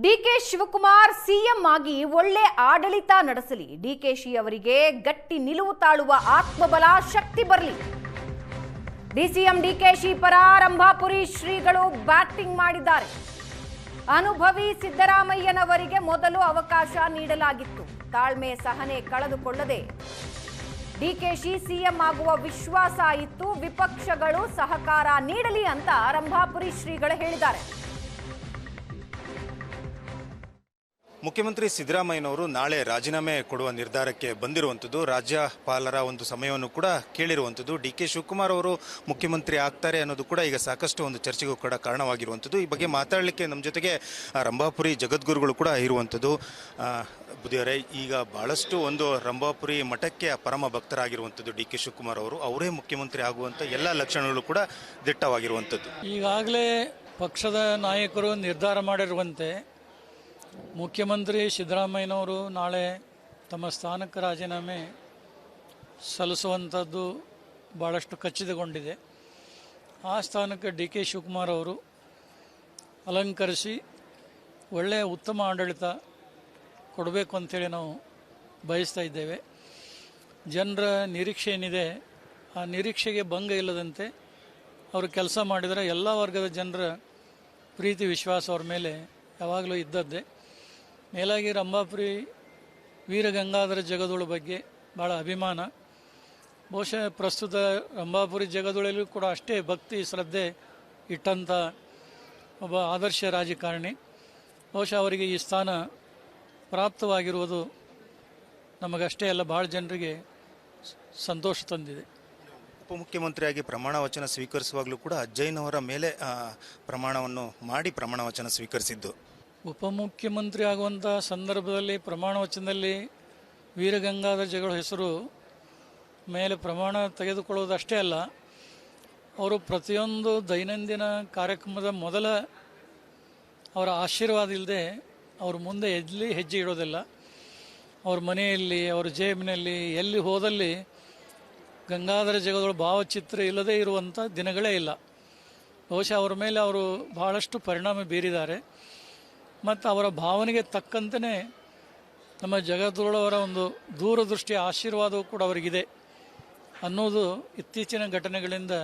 DK Shivakumar CM ಆಗಿ ಒಳ್ಳೆ ಆಡಳಿತ ನಡೆಸಲಿ. ಡಿಕೆಶಿ ಅವರಿಗೆ ಗಟ್ಟಿ ನಿಲುವು ತಾಳುವ ಆತ್ಮಬಲ ಶಕ್ತಿ ಬರಲಿ. ಡಿಸಿಎಂ ಡಿಕೆಶಿ ಪರ ರಂಭಾಪುರಿ ಶ್ರೀಗಳು ಬ್ಯಾಟಿಂಗ್ ಮಾಡಿದ್ದಾರೆ. ಅನುಭವಿ ಸಿದ್ದರಾಮಯ್ಯನವರಿಗೆ ಮೊದಲು ಅವಕಾಶ ನೀಡಲಾಗಿತ್ತು. ತಾಳ್ಮೆ ಸಹನೆ ಕಳೆದುಕೊಳ್ಳದೆ ಡಿಕೆಶಿ ಸಿಎಂ ಆಗುವ ವಿಶ್ವಾಸ ಇತ್ತು. ವಿಪಕ್ಷಗಳು ಸಹಕಾರ ನೀಡಲಿ ಅಂತ ರಂಭಾಪುರಿ ಶ್ರೀಗಳು ಹೇಳಿದ್ದಾರೆ. ಮುಖ್ಯಮಂತ್ರಿ ಸಿದ್ದರಾಮಯ್ಯನವರು ನಾಳೆ ರಾಜೀನಾಮೆ ಕೊಡುವ ನಿರ್ಧಾರಕ್ಕೆ ಬಂದಿರುವಂಥದ್ದು. ರಾಜ್ಯಪಾಲರ ಒಂದು ಸಮಯವನ್ನು ಕೂಡ ಕೇಳಿರುವಂಥದ್ದು. ಡಿ.ಕೆ. ಶಿವಕುಮಾರ್ ಅವರು ಮುಖ್ಯಮಂತ್ರಿ ಆಗ್ತಾರೆ ಅನ್ನೋದು ಕೂಡ ಈಗ ಸಾಕಷ್ಟು ಒಂದು ಚರ್ಚೆಗೂ ಕೂಡ ಕಾರಣವಾಗಿರುವಂಥದ್ದು. ಈ ಬಗ್ಗೆ ಮಾತಾಡಲಿಕ್ಕೆ ನಮ್ಮ ಜೊತೆಗೆ ರಂಭಾಪುರಿ ಜಗದ್ಗುರುಗಳು ಕೂಡ ಇರುವಂಥದ್ದು. ಬುದಿಯವರೇ, ಈಗ ಬಹಳಷ್ಟು ಒಂದು ರಂಭಾಪುರಿ ಮಠಕ್ಕೆ ಪರಮ ಭಕ್ತರಾಗಿರುವಂಥದ್ದು ಡಿ.ಕೆ. ಶಿವಕುಮಾರ್ ಅವರು, ಅವರೇ ಮುಖ್ಯಮಂತ್ರಿ ಆಗುವಂಥ ಎಲ್ಲ ಲಕ್ಷಣಗಳು ಕೂಡ ದಿಟ್ಟವಾಗಿರುವಂಥದ್ದು. ಈಗಾಗಲೇ ಪಕ್ಷದ ನಾಯಕರು ನಿರ್ಧಾರ ಮಾಡಿರುವಂತೆ ಮುಖ್ಯಮಂತ್ರಿ ಸಿದ್ದರಾಮಯ್ಯನವರು ನಾಳೆ ತಮ್ಮ ಸ್ಥಾನಕ್ಕೆ ರಾಜೀನಾಮೆ ಸಲ್ಲಿಸುವಂಥದ್ದು ಭಾಳಷ್ಟು ಖಚಿತಗೊಂಡಿದೆ. ಆ ಸ್ಥಾನಕ್ಕೆ ಡಿ.ಕೆ. ಶಿವಕುಮಾರ್ ಅವರು ಅಲಂಕರಿಸಿ ಒಳ್ಳೆಯ ಉತ್ತಮ ಆಡಳಿತ ಕೊಡಬೇಕು ಅಂಥೇಳಿ ನಾವು ಬಯಸ್ತಾ ಇದ್ದೇವೆ. ಜನರ ನಿರೀಕ್ಷೆ ಏನಿದೆ ಆ ನಿರೀಕ್ಷೆಗೆ ಭಂಗ ಇಲ್ಲದಂತೆ ಅವರು ಕೆಲಸ ಮಾಡಿದರೆ ಎಲ್ಲ ವರ್ಗದ ಜನರ ಪ್ರೀತಿ ವಿಶ್ವಾಸ ಅವ್ರ ಮೇಲೆ ಯಾವಾಗಲೂ ಇದ್ದದ್ದೇ. ಮೇಲಾಗಿ ರಂಭಾಪುರಿ ವೀರಗಂಗಾಧರ ಜಗದೋಳ ಬಗ್ಗೆ ಭಾಳ ಅಭಿಮಾನ. ಬಹುಶಃ ಪ್ರಸ್ತುತ ರಂಭಾಪುರಿ ಜಗದೋಳಲ್ಲೂ ಕೂಡ ಅಷ್ಟೇ ಭಕ್ತಿ ಶ್ರದ್ಧೆ ಇಟ್ಟಂಥ ಒಬ್ಬ ಆದರ್ಶ ರಾಜಕಾರಣಿ. ಬಹುಶಃ ಅವರಿಗೆ ಈ ಸ್ಥಾನ ಪ್ರಾಪ್ತವಾಗಿರುವುದು ನಮಗಷ್ಟೇ ಅಲ್ಲ, ಭಾಳ ಜನರಿಗೆ ಸಂತೋಷ ತಂದಿದೆ. ಉಪಮುಖ್ಯಮಂತ್ರಿಯಾಗಿ ಪ್ರಮಾಣ ವಚನ ಸ್ವೀಕರಿಸುವಾಗಲೂ ಕೂಡ ಅಜ್ಜಯ್ಯನವರ ಮೇಲೆ ಪ್ರಮಾಣವನ್ನು ಮಾಡಿ ಪ್ರಮಾಣ ವಚನ ಸ್ವೀಕರಿಸಿದ್ದು. ಉಪಮುಖ್ಯಮಂತ್ರಿ ಆಗುವಂಥ ಸಂದರ್ಭದಲ್ಲಿ ಪ್ರಮಾಣ ವಚನದಲ್ಲಿ ವೀರಗಂಗಾಧರ ಜಗಳ ಹೆಸರು ಮೇಲೆ ಪ್ರಮಾಣ ತೆಗೆದುಕೊಳ್ಳೋದು ಅಷ್ಟೇ ಅಲ್ಲ, ಅವರು ಪ್ರತಿಯೊಂದು ದೈನಂದಿನ ಕಾರ್ಯಕ್ರಮದ ಮೊದಲ ಅವರ ಆಶೀರ್ವಾದ ಇಲ್ಲದೆ ಅವರು ಮುಂದೆ ಎಲ್ಲಿ ಹೆಜ್ಜೆ ಇಡೋದಿಲ್ಲ. ಅವ್ರ ಮನೆಯಲ್ಲಿ, ಅವ್ರ ಜೇಬಿನಲ್ಲಿ, ಎಲ್ಲಿ ಹೋದಲ್ಲಿ ಗಂಗಾಧರ ಜಗದೊಳ ಭಾವಚಿತ್ರ ಇಲ್ಲದೆ ಇರುವಂಥ ದಿನಗಳೇ ಇಲ್ಲ. ಬಹುಶಃ ಅವರ ಮೇಲೆ ಅವರು ಬಹಳಷ್ಟು ಪರಿಣಾಮ ಬೀರಿದ್ದಾರೆ. ಮತ್ತು ಅವರ ಭಾವನೆಗೆ ತಕ್ಕಂತೆಯೇ ನಮ್ಮ ಜಗದೊಳವರ ಒಂದು ದೂರದೃಷ್ಟಿಯ ಆಶೀರ್ವಾದವೂ ಕೂಡ ಅವರಿಗಿದೆ ಅನ್ನೋದು ಇತ್ತೀಚಿನ ಘಟನೆಗಳಿಂದ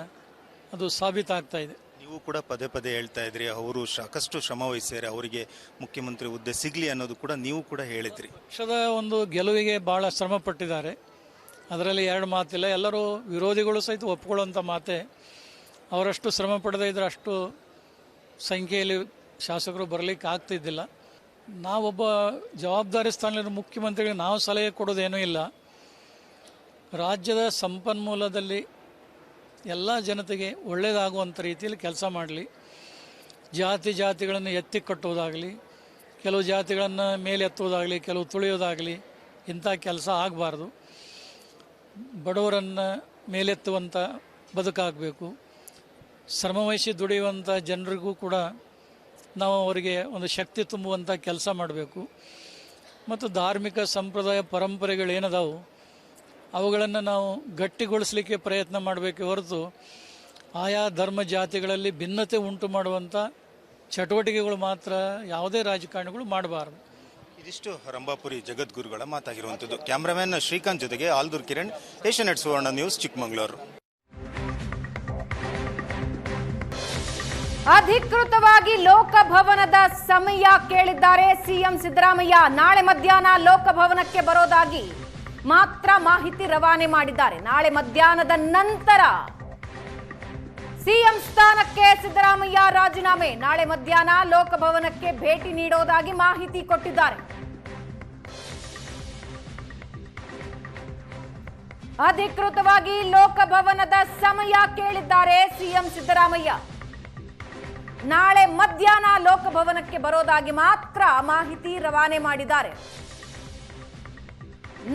ಅದು ಸಾಬೀತಾಗ್ತಾ ಇದೆ. ನೀವು ಕೂಡ ಪದೇ ಪದೇ ಹೇಳ್ತಾ ಇದ್ರಿ, ಅವರು ಸಾಕಷ್ಟು ಶ್ರಮ ವಹಿಸ್ಯಾರೆ, ಅವರಿಗೆ ಮುಖ್ಯಮಂತ್ರಿ ಹುದ್ದೆ ಸಿಗಲಿ ಅನ್ನೋದು ಕೂಡ ನೀವು ಕೂಡ ಹೇಳಿದ್ರಿ. ಪಕ್ಷದ ಒಂದು ಗೆಲುವಿಗೆ ಭಾಳ ಶ್ರಮ ಪಟ್ಟಿದ್ದಾರೆ, ಅದರಲ್ಲಿ ಎರಡು ಮಾತಿಲ್ಲ. ಎಲ್ಲರೂ ವಿರೋಧಿಗಳು ಸಹಿತ ಒಪ್ಕೊಳ್ಳುವಂಥ ಮಾತೆ. ಅವರಷ್ಟು ಶ್ರಮ ಪಡದೇ ಇದ್ದರೆ ಅಷ್ಟು ಸಂಖ್ಯೆಯಲ್ಲಿ ಶಾಸಕರು ಬರಲಿಕ್ಕೆ ಆಗ್ತಿದ್ದಿಲ್ಲ. ನಾವೊಬ್ಬ ಜವಾಬ್ದಾರಿ ಸ್ಥಾನದಲ್ಲಿ ಮುಖ್ಯಮಂತ್ರಿಗೆ ನಾವು ಸಲಹೆ ಕೊಡೋದೇನೂ ಇಲ್ಲ. ರಾಜ್ಯದ ಸಂಪನ್ಮೂಲದಲ್ಲಿ ಎಲ್ಲ ಜನತೆಗೆ ಒಳ್ಳೆಯದಾಗುವಂಥ ರೀತಿಯಲ್ಲಿ ಕೆಲಸ ಮಾಡಲಿ. ಜಾತಿಗಳನ್ನು ಎತ್ತಿ ಕಟ್ಟುವುದಾಗಲಿ, ಕೆಲವು ಜಾತಿಗಳನ್ನು ಮೇಲೆ ಎತ್ತುವುದಾಗಲಿ, ಕೆಲವು ತುಳಿಯೋದಾಗಲಿ, ಇಂಥ ಕೆಲಸ ಆಗಬಾರ್ದು. ಬಡವರನ್ನು ಮೇಲೆತ್ತುವಂಥ ಬದುಕಾಗಬೇಕು. ಶ್ರಮವಹಿಸಿ ದುಡಿಯುವಂಥ ಜನರಿಗೂ ಕೂಡ ನಾವು ಅವರಿಗೆ ಒಂದು ಶಕ್ತಿ ತುಂಬುವಂಥ ಕೆಲಸ ಮಾಡಬೇಕು. ಮತ್ತು ಧಾರ್ಮಿಕ ಸಂಪ್ರದಾಯ ಪರಂಪರೆಗಳೇನದಾವು ಅವುಗಳನ್ನು ನಾವು ಗಟ್ಟಿಗೊಳಿಸಲಿಕ್ಕೆ ಪ್ರಯತ್ನ ಮಾಡಬೇಕೆ ಹೊರತು ಆಯಾ ಧರ್ಮ ಜಾತಿಗಳಲ್ಲಿ ಭಿನ್ನತೆ ಉಂಟು ಮಾಡುವಂಥ ಚಟುವಟಿಕೆಗಳು ಮಾತ್ರ ಯಾವುದೇ ರಾಜಕಾರಣಿಗಳು ಮಾಡಬಾರ್ದು. ಇದಿಷ್ಟು ರಂಭಾಪುರಿ ಜಗದ್ಗುರುಗಳ ಮಾತಾಗಿರುವಂಥದ್ದು. ಕ್ಯಾಮ್ರಾಮನ್ ಶ್ರೀಕಾಂತ್ ಜೊತೆಗೆ ಆಲ್ದೂರ್ ಕಿರಣ್, ಏಷ್ಯಾನೆಟ್ ಸುವರ್ಣ ನ್ಯೂಸ್, ಚಿಕ್ಕಮಗಳೂರು. ಅಧಿಕೃತವಾಗಿ ಲೋಕಭವನದ ಸಮಯ ಕೇಳಿದ್ದಾರೆ ಸಿಎಂ ಸಿದ್ದರಾಮಯ್ಯ. ನಾಳೆ ಮಧ್ಯಾಹ್ನ ಲೋಕಭವನಕ್ಕೆ ಬರೋದಾಗಿ ಮಾತ್ರ ಮಾಹಿತಿ ರವಾನೆ ಮಾಡಿದ್ದಾರೆ. ನಾಳೆ ಮಧ್ಯಾಹ್ನದ ನಂತರ ಸಿಎಂ ಸ್ಥಾನಕ್ಕೆ ಸಿದ್ದರಾಮಯ್ಯ ರಾಜೀನಾಮೆ. ನಾಳೆ ಮಧ್ಯಾಹ್ನ ಲೋಕಭವನಕ್ಕೆ ಭೇಟಿ ನೀಡೋದಾಗಿ ಮಾಹಿತಿ ಕೊಟ್ಟಿದ್ದಾರೆ. ಅಧಿಕೃತವಾಗಿ ಲೋಕಭವನದ ಸಮಯ ಕೇಳಿದ್ದಾರೆ ಸಿಎಂ ಸಿದ್ದರಾಮಯ್ಯ. ನಾಳೆ ಮಧ್ಯಾಹ್ನ ಲೋಕಭವನಕ್ಕೆ ಬರೋದಾಗಿ ಮಾತ್ರ ಮಾಹಿತಿ ರವಾನೆ ಮಾಡಿದ್ದಾರೆ.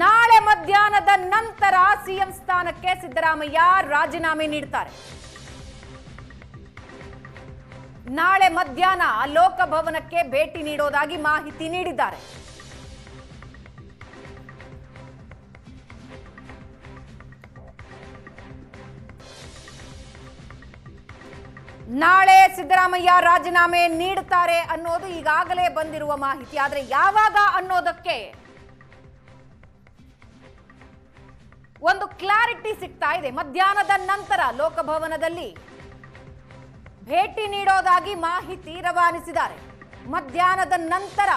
ನಾಳೆ ಮಧ್ಯಾಹ್ನದ ನಂತರ ಸಿಎಂ ಸ್ಥಾನಕ್ಕೆ ಸಿದ್ದರಾಮಯ್ಯ ರಾಜೀನಾಮೆ ನೀಡುತ್ತಾರೆ. ನಾಳೆ ಮಧ್ಯಾಹ್ನ ಲೋಕಭವನಕ್ಕೆ ಭೇಟಿ ನೀಡೋದಾಗಿ ಮಾಹಿತಿ ನೀಡಿದ್ದಾರೆ. ನಾಳೆ ಸಿದ್ದರಾಮಯ್ಯ ರಾಜೀನಾಮೆ ನೀಡುತ್ತಾರೆ ಅನ್ನೋದು ಈಗಾಗಲೇ ಬಂದಿರುವ ಮಾಹಿತಿ. ಆದರೆ ಯಾವಾಗ ಅನ್ನೋದಕ್ಕೆ ಒಂದು ಕ್ಲಾರಿಟಿ ಸಿಗ್ತಾ ಇದೆ. ಮಧ್ಯಾಹ್ನದ ನಂತರ ಲೋಕಭವನದಲ್ಲಿ ಭೇಟಿ ನೀಡೋದಾಗಿ ಮಾಹಿತಿ ರವಾನಿಸಿದ್ದಾರೆ. ಮಧ್ಯಾಹ್ನದ ನಂತರ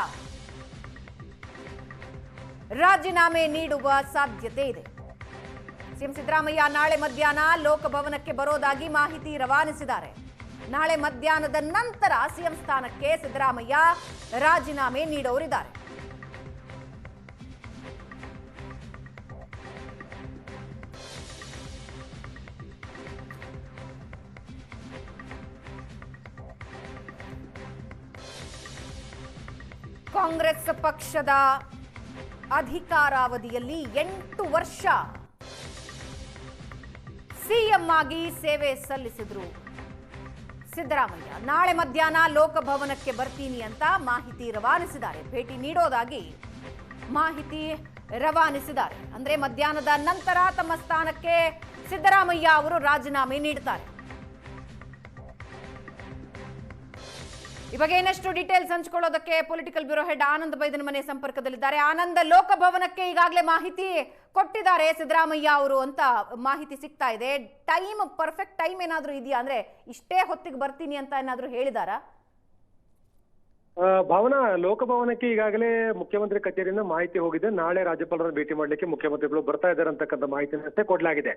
ರಾಜೀನಾಮೆ ನೀಡುವ ಸಾಧ್ಯತೆ ಇದೆ. ಸಿಎಂ ಸಿದ್ದರಾಮಯ್ಯ ನಾಳೆ ಮಧ್ಯಾಹ್ನ ಲೋಕಭವನಕ್ಕೆ ಬರೋದಾಗಿ ಮಾಹಿತಿ ರವಾನಿಸಿದ್ದಾರೆ. ನಾಳೆ ಮಧ್ಯಾಹ್ನದ ನಂತರ ಸಿಎಂ ಸ್ಥಾನಕ್ಕೆ ಸಿದ್ದರಾಮಯ್ಯ ರಾಜೀನಾಮೆ ನೀಡೋರಿದ್ದಾರೆ. ಕಾಂಗ್ರೆಸ್ ಪಕ್ಷದ ಅಧಿಕಾರಾವಧಿಯಲ್ಲಿ 8 ವರ್ಷ ಸಿಎಂ ಆಗಿ ಸೇವೆ ಸಲ್ಲಿಸಿದ್ರು ಸಿದ್ದರಾಮಯ್ಯ. ನಾಳೆ ಮಧ್ಯಾಹ್ನ ಲೋಕಭವನಕ್ಕೆ ಬರ್ತೀನಿ ಅಂತ ಮಾಹಿತಿ ರವಾನಿಸಿದ್ದಾರೆ. ಭೇಟಿ ನೀಡೋದಾಗಿ ಮಾಹಿತಿ ರವಾನಿಸಿದ್ದಾರೆ. ಅಂದ್ರೆ ಮಧ್ಯಾಹ್ನದ ನಂತರ ತಮ್ಮ ಸ್ಥಾನಕ್ಕೆ ಸಿದ್ದರಾಮಯ್ಯ ಅವರು ರಾಜೀನಾಮೆ ನೀಡುತ್ತಾರೆ. ಈ ಬಗ್ಗೆ ಇನ್ನಷ್ಟು ಡೀಟೇಲ್ಸ್ ಹಂಚಿಕೊಳ್ಳೋದಕ್ಕೆ political bureau head Anand Baidanamane ಸಂಪರ್ಕದಲ್ಲಿದ್ದಾರೆ. ಆನಂದ್, ಲೋಕಭವನಕ್ಕೆ ಈಗಾಗಲೇ ಮಾಹಿತಿ ಕೊಟ್ಟಿದ್ದಾರೆ ಸಿದ್ದರಾಮಯ್ಯ ಅವರು ಅಂತ ಮಾಹಿತಿ ಸಿಗ್ತಾ ಇದೆ. ಪರ್ಫೆಕ್ಟ್ ಟೈಮ್ ಏನಾದ್ರೂ ಇದೆಯಾ? ಅಂದ್ರೆ ಇಷ್ಟೇ ಹೊತ್ತಿಗೆ ಬರ್ತೀನಿ ಅಂತ ಏನಾದ್ರೂ ಹೇಳಿದಾರಾ? ಭವನ ಲೋಕಭವನಕ್ಕೆ ಈಗಾಗಲೇ ಮುಖ್ಯಮಂತ್ರಿ ಕಚೇರಿಯಿಂದ ಮಾಹಿತಿ ಹೋಗಿದೆ. ನಾಳೆ ರಾಜ್ಯಪಾಲರನ್ನು ಭೇಟಿ ಮಾಡಲಿಕ್ಕೆ ಮುಖ್ಯಮಂತ್ರಿಗಳು ಬರ್ತಾ ಇದ್ದಾರೆ ಅಂತಕ್ಕಂಥ ಮಾಹಿತಿಯನ್ನಷ್ಟೇ ಕೊಡಲಾಗಿದೆ.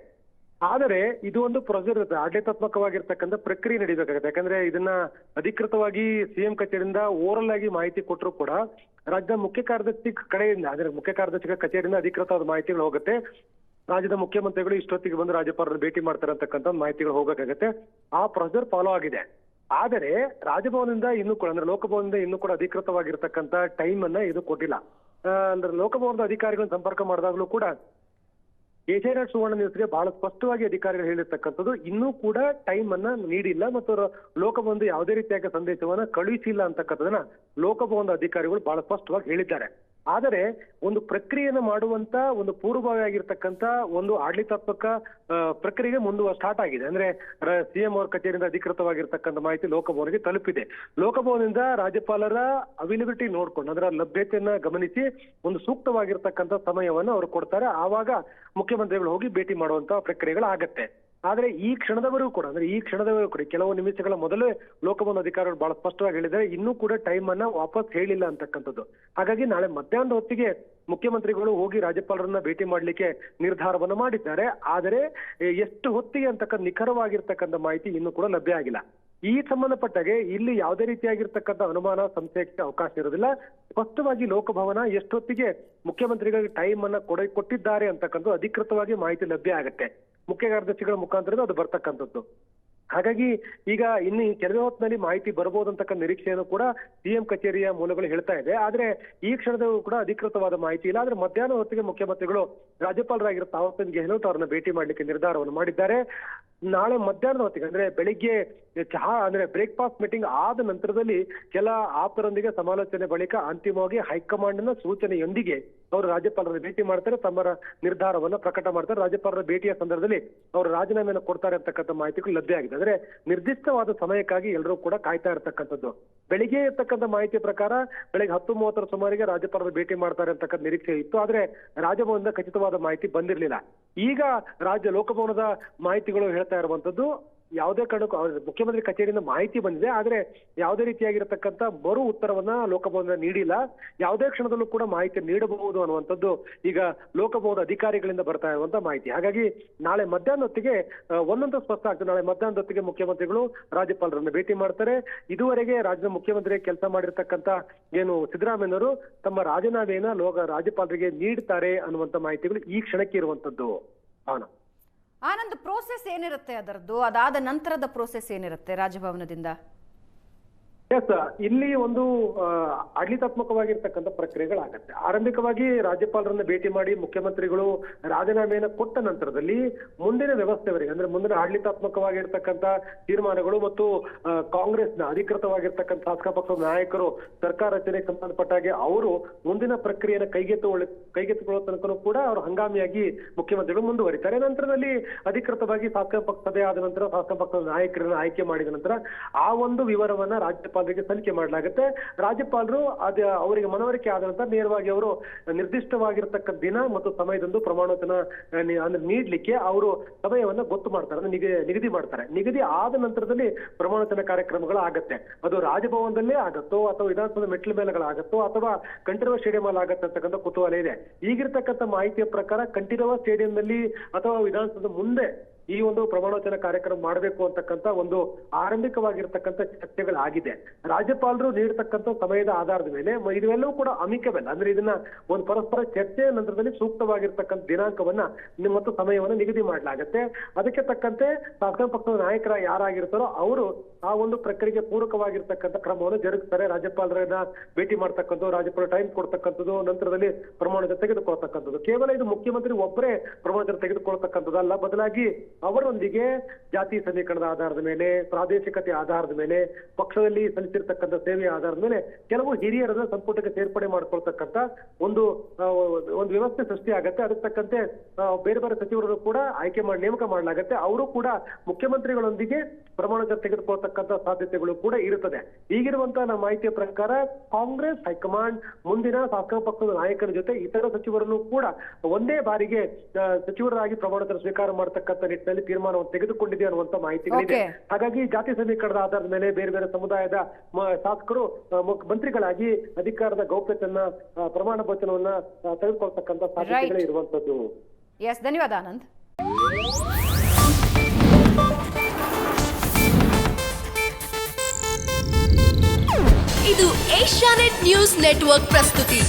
ಆದರೆ ಇದು ಒಂದು ಪ್ರೊಸೀಜರ್ ಇರುತ್ತೆ, ಆಡಳಿತಾತ್ಮಕವಾಗಿರ್ತಕ್ಕಂಥ ಪ್ರಕ್ರಿಯೆ ನಡೀಬೇಕಾಗುತ್ತೆ. ಯಾಕಂದ್ರೆ ಇದನ್ನ ಅಧಿಕೃತವಾಗಿ ಸಿಎಂ ಕಚೇರಿಯಿಂದ ಓರಲ್ ಆಗಿ ಮಾಹಿತಿ ಕೊಟ್ಟರು ಕೂಡ ರಾಜ್ಯದ ಮುಖ್ಯ ಕಾರ್ಯದರ್ಶಿ ಕಡೆಯಿಂದ, ಅಂದ್ರೆ ಮುಖ್ಯ ಕಾರ್ಯದರ್ಶಿಗಳ ಕಚೇರಿಯಿಂದ ಅಧಿಕೃತವಾದ ಮಾಹಿತಿಗಳು ಹೋಗುತ್ತೆ. ರಾಜ್ಯದ ಮುಖ್ಯಮಂತ್ರಿಗಳು ಇಷ್ಟೊತ್ತಿಗೆ ಬಂದು ರಾಜ್ಯಪಾಲರನ್ನು ಭೇಟಿ ಮಾಡ್ತಾರೆ ಅಂತಕ್ಕಂಥ ಮಾಹಿತಿಗಳು ಹೋಗಬೇಕಾಗತ್ತೆ. ಆ ಪ್ರೊಸೀಜರ್ ಫಾಲೋ ಆಗಿದೆ. ಆದರೆ ರಾಜಭವನದಿಂದ ಇನ್ನೂ ಕೂಡ, ಅಂದ್ರೆ ಲೋಕಭವನದಿಂದ ಇನ್ನೂ ಕೂಡ ಅಧಿಕೃತವಾಗಿರ್ತಕ್ಕಂಥ ಟೈಮ್ ಅನ್ನ ಇದು ಕೊಟ್ಟಿಲ್ಲ. ಅಂದ್ರೆ ಲೋಕಭವನದ ಅಧಿಕಾರಿಗಳನ್ನ ಸಂಪರ್ಕ ಮಾಡಿದಾಗಲೂ ಕೂಡ ಏಷ್ಯಾನೆಟ್ ಸುವರ್ಣ ನ್ಯೂಸ್ಗೆ ಬಹಳ ಸ್ಪಷ್ಟವಾಗಿ ಅಧಿಕಾರಿಗಳು ಹೇಳಿರ್ತಕ್ಕಂಥದ್ದು ಇನ್ನೂ ಕೂಡ ಟೈಮ್ ಅನ್ನ ನೀಡಿಲ್ಲ ಮತ್ತು ಲೋಕಭವನದ ಯಾವುದೇ ರೀತಿಯಾದ ಸಂದೇಶವನ್ನ ಕಳುಹಿಸಿಲ್ಲ ಅಂತಕ್ಕಂಥದನ್ನ ಲೋಕಭವನದ ಅಧಿಕಾರಿಗಳು ಬಹಳ ಸ್ಪಷ್ಟವಾಗಿ ಹೇಳಿದ್ದಾರೆ. ಆದರೆ ಒಂದು ಪ್ರಕ್ರಿಯೆಯನ್ನು ಮಾಡುವಂತ ಒಂದು ಪೂರ್ವಭಾವಿ ಆಗಿರ್ತಕ್ಕಂಥ ಒಂದು ಆಡಳಿತಾತ್ಮಕ ಪ್ರಕ್ರಿಯೆ ಸ್ಟಾರ್ಟ್ ಆಗಿದೆ. ಅಂದ್ರೆ ಸಿಎಂ ಅವ್ರ ಕಚೇರಿಯಿಂದ ಅಧಿಕೃತವಾಗಿರ್ತಕ್ಕಂಥ ಮಾಹಿತಿ ಲೋಕಭವನಿಗೆ ತಲುಪಿದೆ. ಲೋಕಭವನದಿಂದ ರಾಜ್ಯಪಾಲರ ಅವೈಲಬಿಲಿಟಿ ನೋಡ್ಕೊಂಡು, ಅದರ ಲಭ್ಯತೆಯನ್ನ ಗಮನಿಸಿ ಒಂದು ಸೂಕ್ತವಾಗಿರ್ತಕ್ಕಂಥ ಸಮಯವನ್ನು ಅವರು ಕೊಡ್ತಾರೆ. ಆವಾಗ ಮುಖ್ಯಮಂತ್ರಿಗಳು ಹೋಗಿ ಭೇಟಿ ಮಾಡುವಂತ ಪ್ರಕ್ರಿಯೆಗಳು ಆಗತ್ತೆ. ಆದ್ರೆ ಈ ಕ್ಷಣದವರೆಗೂ ಕೂಡ ಕೆಲವು ನಿಮಿಷಗಳ ಮೊದಲೇ ಲೋಕಭವನ ಅಧಿಕಾರಿಗಳು ಬಹಳ ಸ್ಪಷ್ಟವಾಗಿ ಹೇಳಿದ್ದಾರೆ, ಇನ್ನೂ ಕೂಡ ಟೈಮ್ ಅನ್ನ ವಾಪಸ್ ಹೇಳಿಲ್ಲ ಅಂತಕ್ಕಂಥದ್ದು. ಹಾಗಾಗಿ ನಾಳೆ ಮಧ್ಯಾಹ್ನದ ಹೊತ್ತಿಗೆ ಮುಖ್ಯಮಂತ್ರಿಗಳು ಹೋಗಿ ರಾಜ್ಯಪಾಲರನ್ನ ಭೇಟಿ ಮಾಡ್ಲಿಕ್ಕೆ ನಿರ್ಧಾರವನ್ನು ಮಾಡಿದ್ದಾರೆ. ಆದರೆ ಎಷ್ಟು ಹೊತ್ತಿಗೆ ಅಂತಕ್ಕಂಥ ನಿಖರವಾಗಿರ್ತಕ್ಕಂಥ ಮಾಹಿತಿ ಇನ್ನೂ ಕೂಡ ಲಭ್ಯ ಆಗಿಲ್ಲ. ಈ ಸಂಬಂಧಪಟ್ಟಾಗೆ ಇಲ್ಲಿ ಯಾವುದೇ ರೀತಿಯಾಗಿರ್ತಕ್ಕಂಥ ಅನುಮಾನ ಸಂಶಯಕ್ಕೆ ಅವಕಾಶ ಇರೋದಿಲ್ಲ. ಸ್ಪಷ್ಟವಾಗಿ ಲೋಕಭವನ ಎಷ್ಟೊತ್ತಿಗೆ ಮುಖ್ಯಮಂತ್ರಿಗಳಿಗೆ ಟೈಮ್ ಅನ್ನ ಕೊಟ್ಟಿದ್ದಾರೆ ಅಂತಕ್ಕಂಥ ಅಧಿಕೃತವಾಗಿ ಮಾಹಿತಿ ಲಭ್ಯ ಆಗುತ್ತೆ. ಮುಖ್ಯ ಕಾರ್ಯದರ್ಶಿಗಳ ಮುಖಾಂತರ ಅದು ಬರ್ತಕ್ಕಂಥದ್ದು. ಹಾಗಾಗಿ ಈಗ ಇನ್ನು ಕೆಲವೇ ಹೊತ್ತಿನಲ್ಲಿ ಮಾಹಿತಿ ಬರಬಹುದು ಅಂತಕ್ಕಂಥ ನಿರೀಕ್ಷೆಯನ್ನು ಕೂಡ ಸಿಎಂ ಕಚೇರಿಯ ಮೂಲಗಳು ಹೇಳ್ತಾ ಇದೆ. ಆದ್ರೆ ಈ ಕ್ಷಣದಲ್ಲೂ ಕೂಡ ಅಧಿಕೃತವಾದ ಮಾಹಿತಿ ಇಲ್ಲ. ಆದ್ರೆ ಮಧ್ಯಾಹ್ನ ಹೊತ್ತಿಗೆ ಮುಖ್ಯಮಂತ್ರಿಗಳು ರಾಜ್ಯಪಾಲರಾಗಿರೋ ತಾವರ್ ಗೆಹ್ಲೋಟ್ ಅವರನ್ನ ಭೇಟಿ ಮಾಡ್ಲಿಕ್ಕೆ ನಿರ್ಧಾರವನ್ನು ಮಾಡಿದ್ದಾರೆ. ನಾಳೆ ಮಧ್ಯಾಹ್ನದ ಹೊತ್ತಿಗೆ, ಅಂದ್ರೆ ಬೆಳಿಗ್ಗೆ ಚಹಾ ಅಂದ್ರೆ ಬ್ರೇಕ್ಫಾಸ್ಟ್ ಮೀಟಿಂಗ್ ಆದ ನಂತರದಲ್ಲಿ ಕೆಲ ಆಪ್ತರೊಂದಿಗೆ ಸಮಾಲೋಚನೆ ಬಳಿಕ ಅಂತಿಮವಾಗಿ ಹೈಕಮಾಂಡ್ ನ ಸೂಚನೆಯೊಂದಿಗೆ ಅವರು ರಾಜ್ಯಪಾಲರನ್ನು ಭೇಟಿ ಮಾಡ್ತಾರೆ, ತಮ್ಮ ನಿರ್ಧಾರವನ್ನು ಪ್ರಕಟ ಮಾಡ್ತಾರೆ. ರಾಜ್ಯಪಾಲರ ಭೇಟಿಯ ಸಂದರ್ಭದಲ್ಲಿ ಅವರು ರಾಜೀನಾಮೆಯನ್ನು ಕೊಡ್ತಾರೆ ಅಂತಕ್ಕಂಥ ಮಾಹಿತಿಗಳು ಲಭ್ಯ ಆಗಿದೆ. ಅಂದ್ರೆ ನಿರ್ದಿಷ್ಟವಾದ ಸಮಯಕ್ಕಾಗಿ ಎಲ್ಲರೂ ಕೂಡ ಕಾಯ್ತಾ ಇರ್ತಕ್ಕಂಥದ್ದು. ಬೆಳಿಗ್ಗೆ ಇರ್ತಕ್ಕಂಥ ಮಾಹಿತಿ ಪ್ರಕಾರ ಬೆಳಿಗ್ಗೆ 10:30 ಸುಮಾರಿಗೆ ರಾಜ್ಯಪಾಲರ ಭೇಟಿ ಮಾಡ್ತಾರೆ ಅಂತಕ್ಕಂಥ ನಿರೀಕ್ಷೆ ಇತ್ತು. ಆದ್ರೆ ರಾಜಭವನದ ಖಚಿತವಾದ ಮಾಹಿತಿ ಬಂದಿರಲಿಲ್ಲ. ಈಗ ಲೋಕಭವನದ ಮಾಹಿತಿಗಳು ಹೇಳ್ತಾ ಇರುವಂತದ್ದು ಯಾವುದೇ ಕಾರಣಕ್ಕೂ ಮುಖ್ಯಮಂತ್ರಿ ಕಚೇರಿಯಿಂದ ಮಾಹಿತಿ ಬಂದಿದೆ, ಆದ್ರೆ ಯಾವುದೇ ರೀತಿಯಾಗಿರ್ತಕ್ಕಂಥ ಮರು ಉತ್ತರವನ್ನ ಲೋಕಭವನ ನೀಡಿಲ್ಲ. ಯಾವುದೇ ಕ್ಷಣದಲ್ಲೂ ಕೂಡ ಮಾಹಿತಿ ನೀಡಬಹುದು ಅನ್ನುವಂಥದ್ದು ಈಗ ಲೋಕಭವನದ ಅಧಿಕಾರಿಗಳಿಂದ ಬರ್ತಾ ಇರುವಂತ ಮಾಹಿತಿ. ಹಾಗಾಗಿ ನಾಳೆ ಮಧ್ಯಾಹ್ನ ಹೊತ್ತಿಗೆ ಒಂದೊಂದು ಸ್ಪಷ್ಟ ಆಗ್ತದೆ. ನಾಳೆ ಮಧ್ಯಾಹ್ನದ ಹೊತ್ತಿಗೆ ಮುಖ್ಯಮಂತ್ರಿಗಳು ರಾಜ್ಯಪಾಲರನ್ನು ಭೇಟಿ ಮಾಡ್ತಾರೆ. ಇದುವರೆಗೆ ರಾಜ್ಯದ ಮುಖ್ಯಮಂತ್ರಿ ಕೆಲಸ ಮಾಡಿರ್ತಕ್ಕಂಥ ಏನು ಸಿದ್ದರಾಮಯ್ಯನವರು ತಮ್ಮ ರಾಜೀನಾಮೆಯನ್ನ ರಾಜ್ಯಪಾಲರಿಗೆ ನೀಡ್ತಾರೆ ಅನ್ನುವಂತ ಮಾಹಿತಿಗಳು ಈ ಕ್ಷಣಕ್ಕೆ ಇರುವಂತದ್ದು. ಆನಂದ್, ಪ್ರೋಸೆಸ್ ಏನಿರುತ್ತೆ ಅದರದ್ದು? ಅದಾದ ನಂತರದ ಪ್ರೋಸೆಸ್ ಏನಿರುತ್ತೆ ರಾಜಭವನದಿಂದ? ಎಸ್, ಇಲ್ಲಿ ಒಂದು ಆಡಳಿತಾತ್ಮಕವಾಗಿರ್ತಕ್ಕಂಥ ಪ್ರಕ್ರಿಯೆಗಳಾಗತ್ತೆ. ಆರಂಭಿಕವಾಗಿ ರಾಜ್ಯಪಾಲರನ್ನ ಭೇಟಿ ಮಾಡಿ ಮುಖ್ಯಮಂತ್ರಿಗಳು ರಾಜೀನಾಮೆಯನ್ನು ಕೊಟ್ಟ ನಂತರದಲ್ಲಿ ಮುಂದಿನ ವ್ಯವಸ್ಥೆವರೆಗೆ, ಅಂದ್ರೆ ಮುಂದಿನ ಆಡಳಿತಾತ್ಮಕವಾಗಿರ್ತಕ್ಕಂಥ ತೀರ್ಮಾನಗಳು ಮತ್ತು ಕಾಂಗ್ರೆಸ್ನ ಅಧಿಕೃತವಾಗಿರ್ತಕ್ಕಂಥ ಶಾಸಕ ಪಕ್ಷದ ನಾಯಕರು ಸರ್ಕಾರ ರಚನೆಗೆ ಸಂಬಂಧಪಟ್ಟಾಗೆ ಅವರು ಮುಂದಿನ ಪ್ರಕ್ರಿಯೆಯನ್ನು ಕೈಗೆತ್ತಿಕೊಳ್ಳೋ ತನಕನೂ ಕೂಡ ಅವರು ಹಂಗಾಮಿಯಾಗಿ ಮುಖ್ಯಮಂತ್ರಿಗಳು ಮುಂದುವರಿತಾರೆ. ನಂತರದಲ್ಲಿ ಅಧಿಕೃತವಾಗಿ ಶಾಸಕ ಪಕ್ಷ ಸಭೆ ಆದ ನಂತರ ಶಾಸಕ ಪಕ್ಷದ ನಾಯಕರನ್ನ ಆಯ್ಕೆ ಮಾಡಿದ ನಂತರ ಆ ಒಂದು ವಿವರವನ್ನ ರಾಜ್ಯಪಾಲರಿಗೆ ಸಲ್ಲಿಕೆ ಮಾಡಲಾಗುತ್ತೆ. ರಾಜ್ಯಪಾಲರು ಅವರಿಗೆ ಮನವರಿಕೆ ಆದ ನಂತರ ನೇರವಾಗಿ ಅವರು ನಿರ್ದಿಷ್ಟವಾಗಿರ್ತಕ್ಕಂಥ ದಿನ ಮತ್ತು ಸಮಯದಂದು ಪ್ರಮಾಣವಚನ ನೀಡ್ಲಿಕ್ಕೆ ಅವರು ಸಮಯವನ್ನ ಗೊತ್ತು ಮಾಡ್ತಾರೆ, ನಿಗದಿ ಮಾಡ್ತಾರೆ. ನಿಗದಿ ಆದ ನಂತರದಲ್ಲಿ ಪ್ರಮಾಣವಚನ ಕಾರ್ಯಕ್ರಮಗಳು ಆಗತ್ತೆ. ಅದು ರಾಜಭವನದಲ್ಲೇ ಆಗತ್ತೋ ಅಥವಾ ವಿಧಾನಸೌಧ ಮೆಟ್ಲ ಮೇಲೆಗಳಾಗತ್ತೋ ಅಥವಾ ಕಂಠೀರವ ಸ್ಟೇಡಿಯಂ ಅಲ್ಲಿ ಆಗತ್ತೆ ಅಂತಕ್ಕಂಥ ಕುತೂಹಲ ಇದೆ. ಈಗಿರ್ತಕ್ಕಂಥ ಮಾಹಿತಿಯ ಪ್ರಕಾರ ಕಂಠೀರವ ಸ್ಟೇಡಿಯಂನಲ್ಲಿ ಅಥವಾ ವಿಧಾನಸೌಧದ ಮುಂದೆ ಈ ಒಂದು ಪ್ರಮಾಣವಚನ ಕಾರ್ಯಕ್ರಮ ಮಾಡಬೇಕು ಅಂತಕ್ಕಂಥ ಒಂದು ಆರಂಭಿಕವಾಗಿರ್ತಕ್ಕಂಥ ಚರ್ಚೆಗಳಾಗಿದೆ. ರಾಜ್ಯಪಾಲರು ನೀಡತಕ್ಕಂಥ ಸಮಯದ ಆಧಾರದ ಮೇಲೆ ಇವೆಲ್ಲವೂ ಕೂಡ ಅಮಿಕಬಲ್, ಅಂದ್ರೆ ಇದನ್ನ ಒಂದು ಪರಸ್ಪರ ಚರ್ಚೆಯ ನಂತರದಲ್ಲಿ ಸೂಕ್ತವಾಗಿರ್ತಕ್ಕಂಥ ದಿನಾಂಕವನ್ನ ಮತ್ತು ಸಮಯವನ್ನ ನಿಗದಿ ಮಾಡಲಾಗುತ್ತೆ. ಅದಕ್ಕೆ ತಕ್ಕಂತೆ ಶಾಸಕ ಪಕ್ಷದ ನಾಯಕರ ಯಾರಾಗಿರ್ತಾರೋ ಅವರು ಆ ಒಂದು ಪ್ರಕ್ರಿಯೆಗೆ ಪೂರಕವಾಗಿರ್ತಕ್ಕಂಥ ಕ್ರಮವನ್ನು ಜರುಗಿಸ್ತಾರೆ. ರಾಜ್ಯಪಾಲರನ್ನ ಭೇಟಿ ಮಾಡ್ತಕ್ಕಂಥದ್ದು, ರಾಜ್ಯಪಾಲ ಟೈಮ್ ಕೊಡ್ತಕ್ಕಂಥದ್ದು, ನಂತರದಲ್ಲಿ ಪ್ರಮಾಣವಚನ ತೆಗೆದುಕೊಳ್ತಕ್ಕಂಥದ್ದು. ಕೇವಲ ಇದು ಮುಖ್ಯಮಂತ್ರಿ ಒಬ್ಬರೇ ಪ್ರಮಾಣವಚನ ತೆಗೆದುಕೊಳ್ತಕ್ಕಂಥದ್ದಲ್ಲ, ಬದಲಾಗಿ ಅವರೊಂದಿಗೆ ಜಾತಿ ಸಮೀಕರಣದ ಆಧಾರದ ಮೇಲೆ, ಪ್ರಾದೇಶಿಕತೆ ಆಧಾರದ ಮೇಲೆ, ಪಕ್ಷದಲ್ಲಿ ಸಲ್ಲಿಸಿರ್ತಕ್ಕಂಥ ಸೇವೆಯ ಆಧಾರದ ಮೇಲೆ ಕೆಲವು ಹಿರಿಯರನ್ನ ಸಂಪುಟಕ್ಕೆ ಸೇರ್ಪಡೆ ಮಾಡ್ಕೊಳ್ತಕ್ಕಂಥ ಒಂದು ವ್ಯವಸ್ಥೆ ಸೃಷ್ಟಿ ಆಗತ್ತೆ. ಅದಕ್ಕೆ ತಕ್ಕಂತೆ ಬೇರೆ ಬೇರೆ ಸಚಿವರನ್ನು ಕೂಡ ನೇಮಕ ಮಾಡಲಾಗುತ್ತೆ. ಅವರು ಕೂಡ ಮುಖ್ಯಮಂತ್ರಿಗಳೊಂದಿಗೆ ಪ್ರಮಾಣವಚನ ತೆಗೆದುಕೊಳ್ತಕ್ಕಂಥ ಸಾಧ್ಯತೆಗಳು ಕೂಡ ಇರುತ್ತದೆ. ಈಗಿರುವಂತಹ ನಮ್ಮ ಮಾಹಿತಿಯ ಪ್ರಕಾರ ಕಾಂಗ್ರೆಸ್ ಹೈಕಮಾಂಡ್ ಮುಂದಿನ ಶಾಸಕ ಪಕ್ಷದ ನಾಯಕರ ಜೊತೆ ಇತರ ಸಚಿವರನ್ನು ಕೂಡ ಒಂದೇ ಬಾರಿಗೆ ಸಚಿವರಾಗಿ ಪ್ರಮಾಣವಚನ ಸ್ವೀಕಾರ ಮಾಡತಕ್ಕಂಥ ನಿಟ್ಟಿನಲ್ಲಿ ತೀರ್ಮಾನವನ್ನು ತೆಗೆದುಕೊಂಡಿದೆ ಅನ್ನುವಂತ ಮಾಹಿತಿಗಳಿದೆ. ಹಾಗಾಗಿ ಜಾತಿ ಸಮೀಕರಣದ ಆಧಾರದ ಮೇಲೆ ಬೇರೆ ಬೇರೆ ಸಮುದಾಯದ ಶಾಸಕರು ಮಂತ್ರಿಗಳಾಗಿ ಅಧಿಕಾರದ ಗೌಪ್ಯತೆಯನ್ನ ಪ್ರಮಾಣ ವಚನವನ್ನ ತೆಗೆದುಕೊಳ್ತಕ್ಕಂಥ ಸಾಧ್ಯತೆಗಳೇ ಇರುವಂತದ್ದು. ಎಸ್, ಧನ್ಯವಾದ ಆನಂದ್. ಇದು ಏಷ್ಯಾನೆಟ್ ನ್ಯೂಸ್ ನೆಟ್ವರ್ಕ್ ಪ್ರಸ್ತುತಿ.